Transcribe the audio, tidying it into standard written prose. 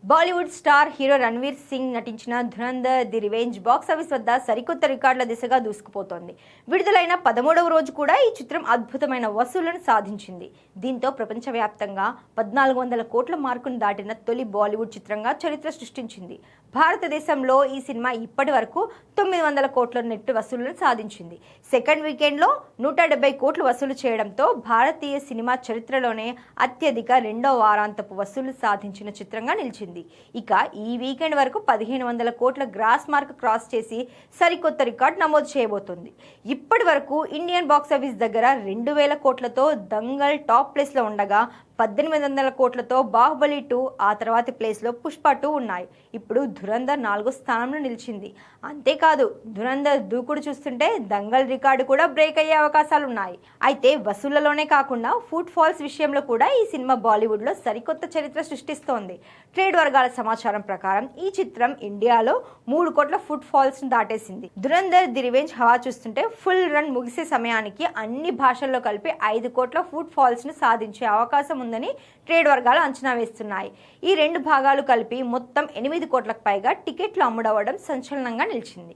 Bollywood star hero Ranveer Singh నటించిన Dhurandhar the revenge box office వద్ద సరికొత్త రికార్డుల దిశగా దూసుకుపోతోంది. విడుదలైన 13వ రోజు కూడా ఈ చిత్రం అద్భుతమైన వసూళ్లను సాధించింది. దీంతో ప్రపంచవ్యాప్తంగా 1400 కోట్ల మార్కును దాటిన తొలి బాలీవుడ్ చిత్రంగా చరిత్ర సృష్టించింది. భారతదేశంలో ఈ సినిమా ఇప్పటి వరకు 900 కోట్ల నెట్ వసూళ్లను సాధించింది. సెకండ్ వీకెండ్లో 170 కోట్లు వసూలు చేయడంతో భారతీయ సినిమా చరిత్రలోనే అత్యధిక రెండో వారాంతపు వసూళ్లు సాధించిన చిత్రంగా నిలిచింది. ఇక ఈ వీకెండ్ వరకు 1500 కోట్ల గ్రాస్ మార్క్ క్రాస్ చేసి సరికొత్త రికార్డు నమోదు చేయబోతోంది. ఇప్పటి వరకు ఇండియన్ బాక్స్ ఆఫీస్ దగ్గర 2000 కోట్లతో దంగల్ టాప్ ప్లేస్ లో ఉండగా 1800 కోట్లతో బాహుబలి 2 ఆ తర్వాతి ప్లేస్లో పుష్ప 2 ఉన్నాయి. ఇప్పుడు ధురంధర్ 4వ స్థానంలో నిలిచింది. అంతేకాదు ధురంధర్ దూకుడు చూస్తుంటే దంగల్ రికార్డు కూడా బ్రేక్ అయ్యే అవకాశాలు ఉన్నాయి. అయితే వసూళ్లలోనే కాకుండా ఫుట్ ఫాల్స్ విషయంలో కూడా ఈ సినిమా బాలీవుడ్లో సరికొత్త చరిత్ర సృష్టిస్తోంది. ట్రేడ్ వర్గాల సమాచారం ప్రకారం ఈ చిత్రం ఇండియాలో 3 కోట్ల ఫుట్ ఫాల్స్ దాటేసింది. ధురంధర్ ది రివెంజ్ హవా చూస్తుంటే ఫుల్ రన్ ముగిసే సమయానికి అన్ని భాషల్లో కలిపి 5 కోట్ల ఫుట్ ఫాల్స్ ను సాధించే అవకాశం ఉందని ట్రేడ్ వర్గాలు అంచనా వేస్తున్నాయి. ఈ రెండు భాగాలు కలిపి మొత్తం 8 కోట్లకు పైగా టికెట్లు అమ్ముడవడం సంచలనంగా నిలిచింది.